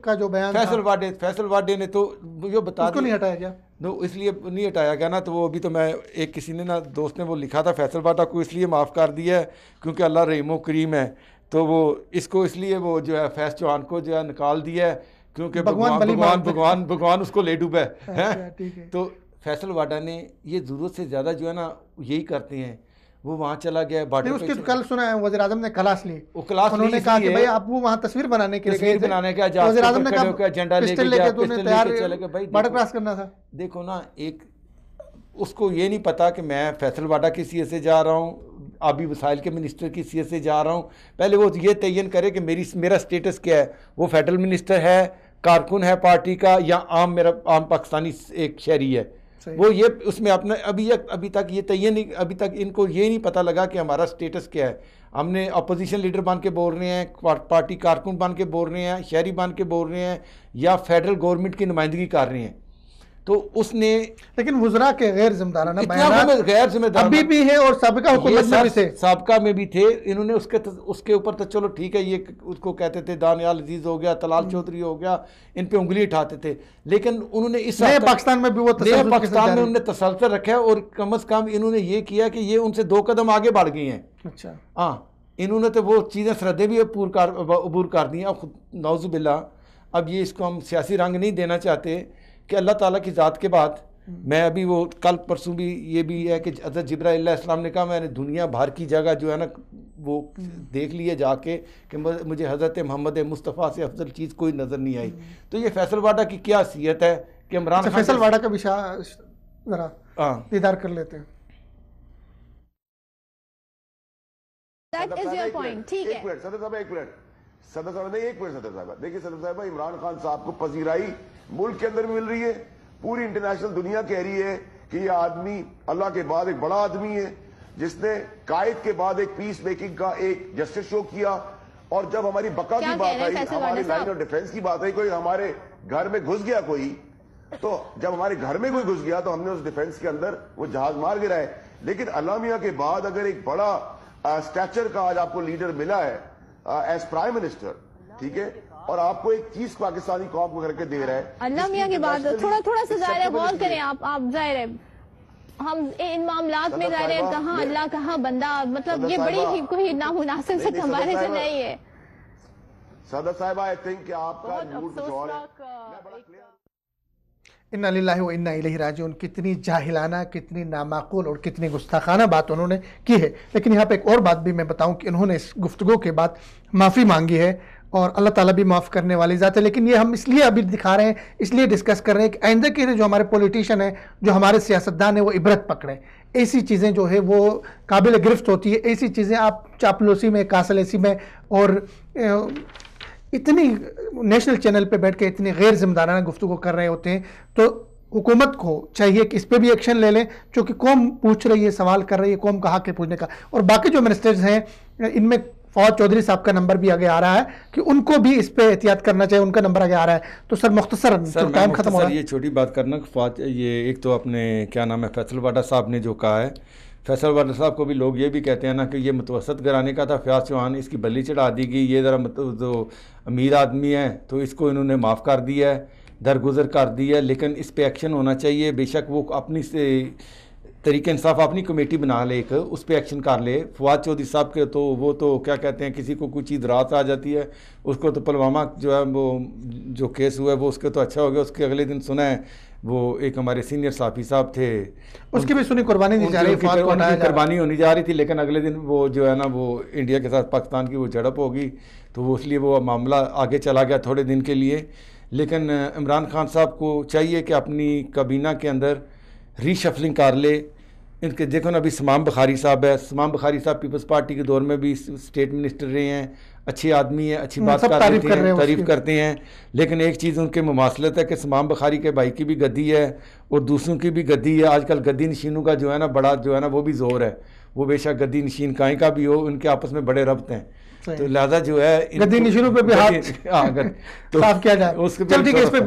کا جو بیان فیصل واڈے نے تو یہ بتا دیا، نہیں ہٹایا گیا، اس لیے نہیں ہٹایا گیا نا، تو وہ ابھی تو میں ایک کسی نے نا دوست نے وہ لکھا تھا فیصل واڈا کو اس لیے معاف کر دیا ہے کیونکہ اللہ رحیم و کریم ہے، تو وہ اس کو اس لیے وہ جو ہے فیض چوہان کو جو ہے نکال دیا ہے کیونکہ بھگوان اس کو لے ڈوبا ہے۔ تو فیصل واڈا نے یہ ضرورت سے زیادہ جو ہے نا یہی کرتے ہیں، وہ وہاں چلا گیا ہے اس کی کل سنا ہے وزیر اعظم نے کلاس لی، انہوں نے کہا کہ بھائی آپ وہ وہاں تصویر بنانے کے لیے وزیر اعظم نے کہا جھنڈا لے کے تو نے تیار بارڈر کراس کرنا تھا۔ دیکھو نا، ایک اس کو یہ نہیں پتا کہ میں فیصل واڈا کی حیثیت سے جا رہا ہوں، آبی وسائل کے منسٹر کی حیثیت سے جا رہا ہوں، پہلے وہ یہ تعین کرے کہ میرا سٹیٹس کیا ہے، وہ فیڈرل منسٹر ہے، کارکن ہے پارٹی کا، یا عام پاکستانی ایک شہری ہے۔ وہ یہ اس میں اپنا ابھی تک یہ تعین نہیں، ابھی تک ان کو یہ نہیں پتہ لگا کہ ہمارا سٹیٹس کیا ہے۔ ہم نے اپوزیشن لیڈر بن کے بول رہے ہیں، پارٹی کارکن بن کے بول رہے ہیں، شہری بن کے بول رہے ہیں، یا فیڈرل گورنمنٹ کی نمائندگی کر رہے ہیں۔ تو اس نے لیکن وزراء کے غیر ذمہ دارانہ بیانات ابھی بھی ہیں اور سابقہ حکومت میں بھی تھے، سابقہ میں بھی تھے۔ انہوں نے اس کے اوپر تو چلو ٹھیک ہے، یہ اس کو کہتے تھے دانیال عزیز ہو گیا، طلال چودھری ہو گیا، ان پہ انگلی اٹھاتے تھے، لیکن انہوں نے اس نئے پاکستان میں بھی وہ پاکستان میں انہوں نے تسلسل رکھا ہے، اور کم از کم انہوں نے یہ کیا کہ یہ ان سے 2 قدم آگے بڑھ گئی ہیں۔ اچھا ہاں، انہوں نے تو وہ چیزیں سردے بھی عبور کر دی ہیں۔ اب نعوذ باللہ اب یہ اس کو ہم سیاسی رنگ نہیں دینا چاہتے کہ اللہ تعالیٰ کی ذات کے بعد میں ابھی وہ کل پرسوں بھی یہ بھی ہے کہ حضرت جبرائیل علیہ السلام نے کہا میں نے دنیا بھر کی جگہ جو ہے نا وہ دیکھ لیے جا کے کہ مجھے حضرت محمد مصطفیٰ سے افضل چیز کوئی نظر نہیں آئی۔ تو یہ فیصل واڈا کی کیا حیثیت ہے کہ عمران خان فیصل واڈا کا بھی ذرا دیدار کر لیتے ہیں۔ صدر صاحب دیکھیے، صدر صاحبہ عمران خان صاحب کو پذیرائی ملک کے اندر مل رہی ہے، پوری انٹرنیشنل دنیا کہہ رہی ہے کہ یہ آدمی اللہ کے بعد ایک بڑا آدمی ہے جس نے قائد کے بعد ایک پیس میکنگ کا ایک جسٹس شو کیا، اور جب ہماری بقا کی بات آئی، ہماری لائن آف ڈیفنس کی بات آئی، کوئی ہمارے گھر میں گھس گیا کوئی، تو جب ہمارے گھر میں کوئی گھس گیا تو ہم نے اس ڈیفنس کے اندر وہ جہاز مار گرائے۔ لیکن علامہ میاں کے بعد اگر ایک بڑا اسٹیچر کا آج آپ کو لیڈر ملا ہے ایز پرائم منسٹر، ٹھیک ہے، اور آپ کو ایک چیز پاکستانی قوم کو کر کے دے رہا ہے، اللہ میاں کی بات تھوڑا سا ظاہر ہے، غور کریں آپ ظاہر ہے ہم ان معاملات میں ظاہر ہے کہاں اللہ کہاں بندہ، مطلب یہ بڑی ہی کوئی نامناسب سے ہمارے سے نہیں ہے۔ صدر صاحبہ آئی تھنک کہ آپ کا موڈ جو ہے انا للہ و انا الیہ راجعون، کتنی جاہلانہ، کتنی نامعقول اور کتنی گستاخانہ بات انہوں نے کی ہے۔ لیکن یہاں پہ ایک اور بات بھی میں بتاؤں کہ انہوں نے اس گفتگو کے بعد معافی مانگی ہے، اور اللہ تعالیٰ بھی معاف کرنے والی ذات ہے۔ لیکن یہ ہم اس لیے ابھی دکھا رہے ہیں، اس لیے ڈسکس کر رہے ہیں کہ آئندہ کے لیے جو ہمارے پولیٹیشین ہیں، جو ہمارے سیاستدان ہیں، وہ عبرت پکڑیں۔ ایسی چیزیں جو ہے وہ قابل گرفت ہوتی ہے، ایسی چیزیں آپ چاپلوسی میں، کاسلیسی میں، اور اتنی نیشنل چینل پہ بیٹھ کے اتنی غیر ذمہ دارانہ گفتگو کر رہے ہوتے ہیں، تو حکومت کو چاہیے کہ اس پہ بھی ایکشن لے لیں، چونکہ قوم پوچھ رہی ہے، سوال کر رہی ہے، قوم کا حق ہے پوچھنے کا۔ اور باقی جو منسٹرز ہیں، ان میں فواد چودھری صاحب کا نمبر بھی آگے آ رہا ہے کہ ان کو بھی اس پہ احتیاط کرنا چاہیے، ان کا نمبر آگے آ رہا ہے۔ تو سر مختصر ٹائم ختم ہو رہا ہے، یہ چھوٹی بات کرنا، یہ ایک تو اپنے کیا نام ہے فیصل واڈا صاحب نے جو کہا ہے، فیصل واڈا صاحب کو بھی لوگ یہ بھی کہتے ہیں نا کہ یہ متوسط گھرانے کا تھا، فیاض چوہان اس کی بلی چڑھا دی گئی، یہ ذرا جو امیر آدمی ہے تو اس کو انہوں نے معاف کر دیا ہے، درگزر کر دی ہے، لیکن اس پہ ایکشن ہونا چاہیے۔ بے شک وہ اپنی سے طریقہ انصاف اپنی کمیٹی بنا لے، ایک اس پہ ایکشن کر لے۔ فواد چودھری صاحب کے تو وہ تو کیا کہتے ہیں، کسی کو کوئی چیز رات آ جاتی ہے، اس کو تو پلوامہ جو ہے وہ جو کیس ہوا ہے وہ اس کے تو اچھا ہو گیا، اس کے اگلے دن سنا ہے وہ ایک ہمارے سینئر صحافی صاحب تھے، اس کی بھی سنی قربانی دی جا رہی ہے، قربانی ہونی جا رہی تھی، لیکن اگلے دن وہ جو ہے نا وہ انڈیا کے ساتھ پاکستان کی وہ جھڑپ ہوگی، تو وہ اس لیے وہ معاملہ آگے چلا گیا تھوڑے دن کے لیے۔ لیکن عمران خان صاحب کو چاہیے کہ اپنی کابینہ کے اندر ری شفلنگ کر لے۔ ان کے دیکھو نا، ابھی سمام بخاری صاحب ہے، سمام بخاری صاحب پیپلز پارٹی کے دور میں بھی اسٹیٹ منسٹر رہے ہیں، اچھے آدمی ہیں، اچھی بات کرتے ہیں، تعریف کرتے ہیں، لیکن ایک چیز ان کے مماثلت ہے کہ سمام بخاری کے بھائی کی بھی گدی ہے اور دوسروں کی بھی گدی ہے۔ آج کل گدی نشینوں کا جو ہے نا بڑا جو ہے نا وہ بھی زور ہے، وہ بے شک گدی نشین کہیں کا بھی ہو، ان کے آپس میں بڑے ربط ہیں، تو لہذا جو ہے گدی نشینوں پہ بھی ہاتھ صاف کیا جائے۔ چل ٹھیک ہے، اس پہ